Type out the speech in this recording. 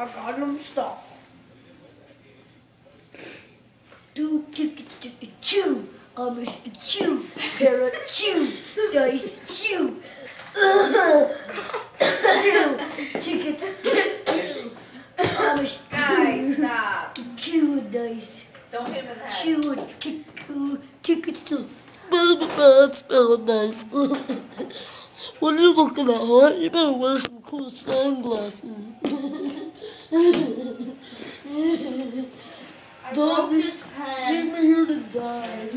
I got them stopped. 2 tickets to chew. Amish chew. Parrot chew. Dice chew. 2 tickets to Amish Guys, stop. chew dice. Don't hit him in the head. Chew tickets to Paradise. What are you looking at, huh? You better wear some cool sunglasses. I broke this pen. Leave me here to die.